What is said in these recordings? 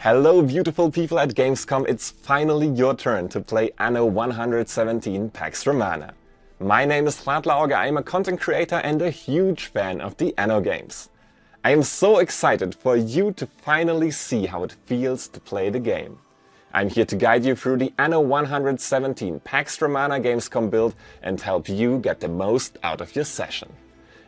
Hello beautiful people at Gamescom, it's finally your turn to play Anno 117 Pax Romana. My name is Auge, I am a content creator and a huge fan of the Anno games. I am so excited for you to finally see how it feels to play the game. I'm here to guide you through the Anno 117 Pax Romana Gamescom build and help you get the most out of your session.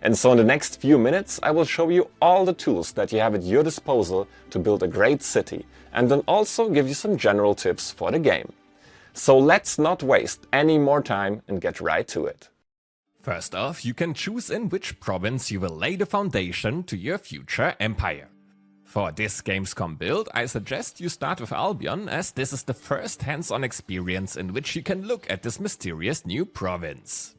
And so in the next few minutes I will show you all the tools that you have at your disposal to build a great city, and then also give you some general tips for the game. So let's not waste any more time and get right to it. First off, you can choose in which province you will lay the foundation to your future empire. For this Gamescom build, I suggest you start with Albion, as this is the first hands-on experience in which you can look at this mysterious new province.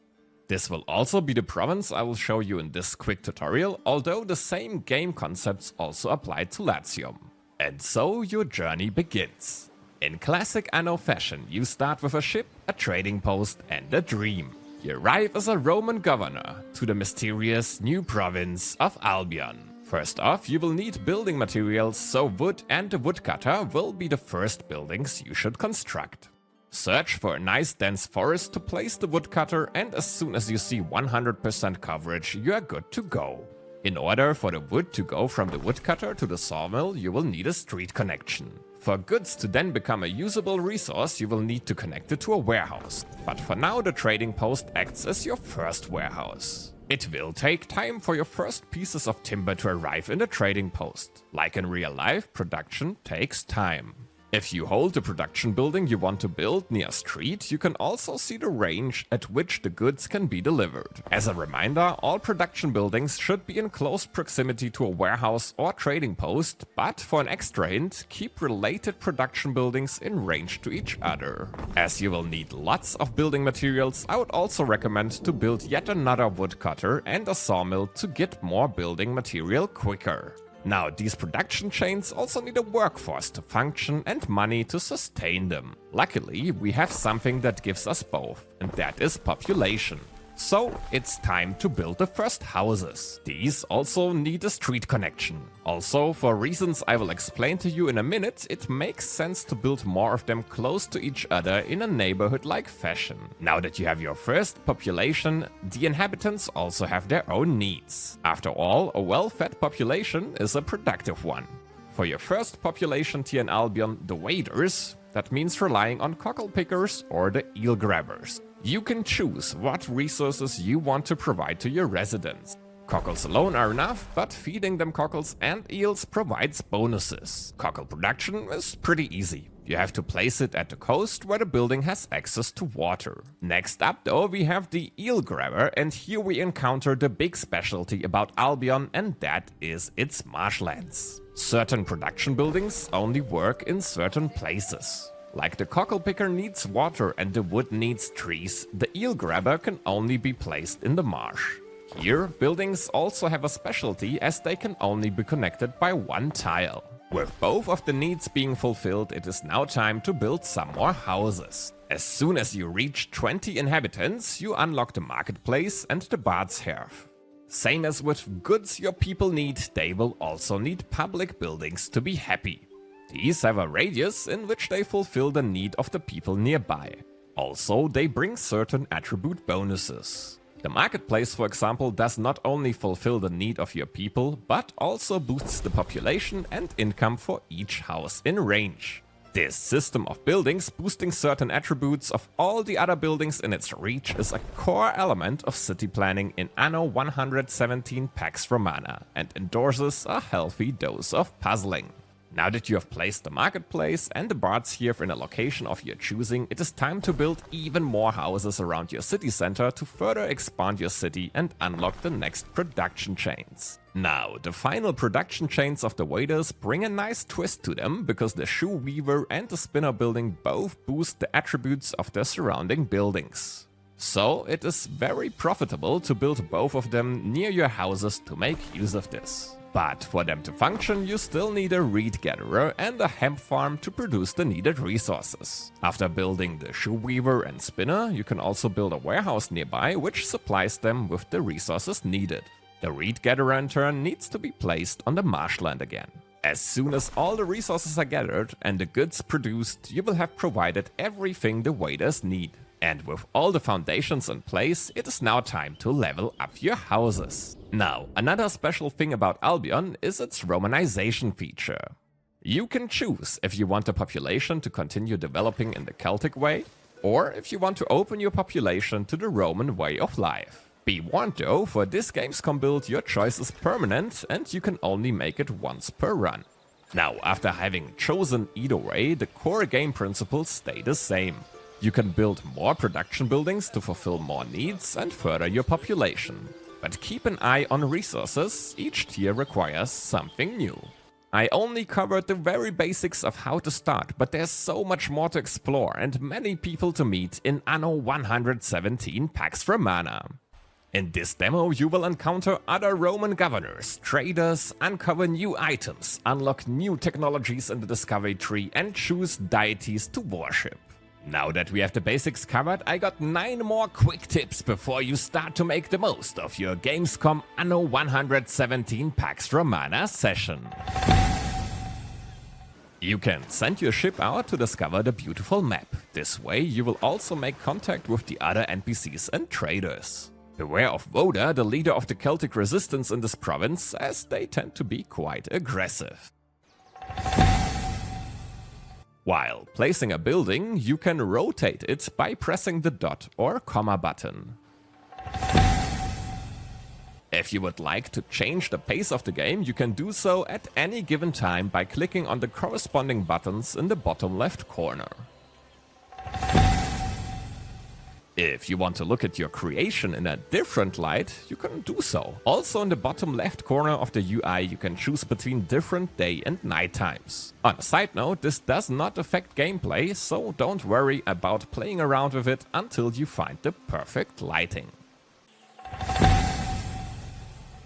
This will also be the province I will show you in this quick tutorial, although the same game concepts also apply to Latium. And so your journey begins. In classic Anno fashion, you start with a ship, a trading post and a dream. You arrive as a Roman governor to the mysterious new province of Albion. First off, you will need building materials, so wood and a woodcutter will be the first buildings you should construct. Search for a nice dense forest to place the woodcutter, and as soon as you see 100% coverage, you are good to go. In order for the wood to go from the woodcutter to the sawmill, you will need a street connection. For goods to then become a usable resource, you will need to connect it to a warehouse. But for now, the trading post acts as your first warehouse. It will take time for your first pieces of timber to arrive in the trading post. Like in real life, production takes time. If you hold the production building you want to build near a street, you can also see the range at which the goods can be delivered. As a reminder, all production buildings should be in close proximity to a warehouse or trading post, but for an extra hint, keep related production buildings in range to each other. As you will need lots of building materials, I would also recommend to build yet another woodcutter and a sawmill to get more building material quicker. Now, these production chains also need a workforce to function and money to sustain them. Luckily, we have something that gives us both, and that is population. So, it's time to build the first houses. These also need a street connection. Also, for reasons I will explain to you in a minute, it makes sense to build more of them close to each other in a neighborhood-like fashion. Now that you have your first population, the inhabitants also have their own needs. After all, a well-fed population is a productive one. For your first population tier in Albion, the waders, that means relying on cockle pickers or the eel grabbers. You can choose what resources you want to provide to your residents. Cockles alone are enough, but feeding them cockles and eels provides bonuses. Cockle production is pretty easy. You have to place it at the coast where the building has access to water. Next up though, we have the eel grabber, and here we encounter the big specialty about Albion, and that is its marshlands. Certain production buildings only work in certain places. Like the cockle picker needs water and the wood needs trees, the eel grabber can only be placed in the marsh. Here, buildings also have a specialty, as they can only be connected by one tile. With both of the needs being fulfilled, it is now time to build some more houses. As soon as you reach 20 inhabitants, you unlock the marketplace and the bard's hearth. Same as with goods your people need, they will also need public buildings to be happy. These have a radius in which they fulfill the need of the people nearby. Also, they bring certain attribute bonuses. The marketplace, for example, does not only fulfill the need of your people, but also boosts the population and income for each house in range. This system of buildings boosting certain attributes of all the other buildings in its reach is a core element of city planning in Anno 117 Pax Romana, and endorses a healthy dose of puzzling. Now that you have placed the marketplace and the bard's hearth in a location of your choosing, it is time to build even more houses around your city center to further expand your city and unlock the next production chains. Now, the final production chains of the waders bring a nice twist to them, because the shoe weaver and the spinner building both boost the attributes of the surrounding buildings. So it is very profitable to build both of them near your houses to make use of this. But for them to function, you still need a reed gatherer and a hemp farm to produce the needed resources. After building the shoe weaver and spinner, you can also build a warehouse nearby which supplies them with the resources needed. The reed gatherer in turn needs to be placed on the marshland again. As soon as all the resources are gathered and the goods produced, you will have provided everything the waiters need. And with all the foundations in place, it is now time to level up your houses. Now, another special thing about Albion is its Romanization feature. You can choose if you want the population to continue developing in the Celtic way, or if you want to open your population to the Roman way of life. Be warned though, for this Gamescom build your choice is permanent and you can only make it once per run. Now, after having chosen either way, the core game principles stay the same. You can build more production buildings to fulfill more needs and further your population. But keep an eye on resources, each tier requires something new. I only covered the very basics of how to start, but there's so much more to explore and many people to meet in Anno 117 Pax Romana. In this demo you will encounter other Roman governors, traders, uncover new items, unlock new technologies in the discovery tree and choose deities to worship. Now that we have the basics covered, I got 9 more quick tips before you start to make the most of your Gamescom Anno 117 Pax Romana session. You can send your ship out to discover the beautiful map. This way you will also make contact with the other NPCs and traders. Beware of Voda, the leader of the Celtic resistance in this province, as they tend to be quite aggressive. While placing a building, you can rotate it by pressing the dot or comma button. If you would like to change the pace of the game, you can do so at any given time by clicking on the corresponding buttons in the bottom left corner. If you want to look at your creation in a different light, you can do so. Also in the bottom left corner of the UI you can choose between different day and night times. On a side note, this does not affect gameplay, so don't worry about playing around with it until you find the perfect lighting.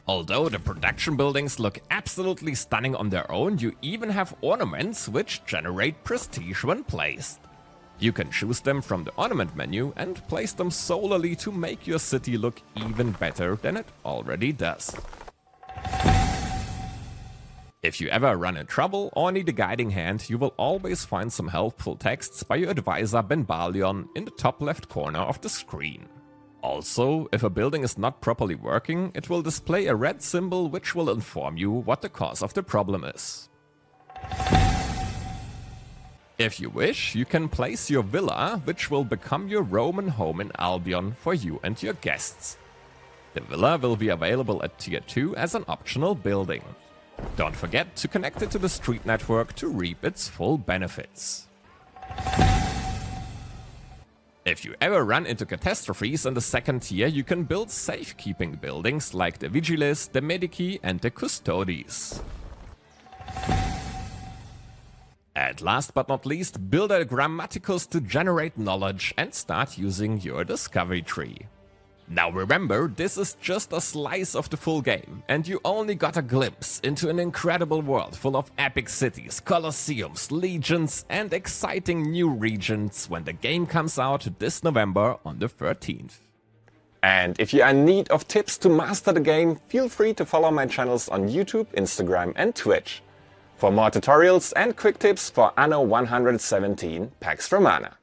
Although the production buildings look absolutely stunning on their own, you even have ornaments which generate prestige when placed. You can choose them from the ornament menu and place them solely to make your city look even better than it already does. If you ever run in trouble or need a guiding hand, you will always find some helpful texts by your advisor Benbalion in the top left corner of the screen. Also, if a building is not properly working, it will display a red symbol which will inform you what the cause of the problem is. If you wish, you can place your villa, which will become your Roman home in Albion for you and your guests. The villa will be available at Tier 2 as an optional building. Don't forget to connect it to the street network to reap its full benefits. If you ever run into catastrophes in the second tier, you can build safekeeping buildings like the Vigiles, the Medici and the Custodes. And last but not least, build a Grammaticus to generate knowledge and start using your discovery tree. Now remember, this is just a slice of the full game, and you only got a glimpse into an incredible world full of epic cities, colosseums, legions, and exciting new regions when the game comes out this November on the 13th. And if you are in need of tips to master the game, feel free to follow my channels on YouTube, Instagram and Twitch for more tutorials and quick tips for Anno 117 Pax Romana.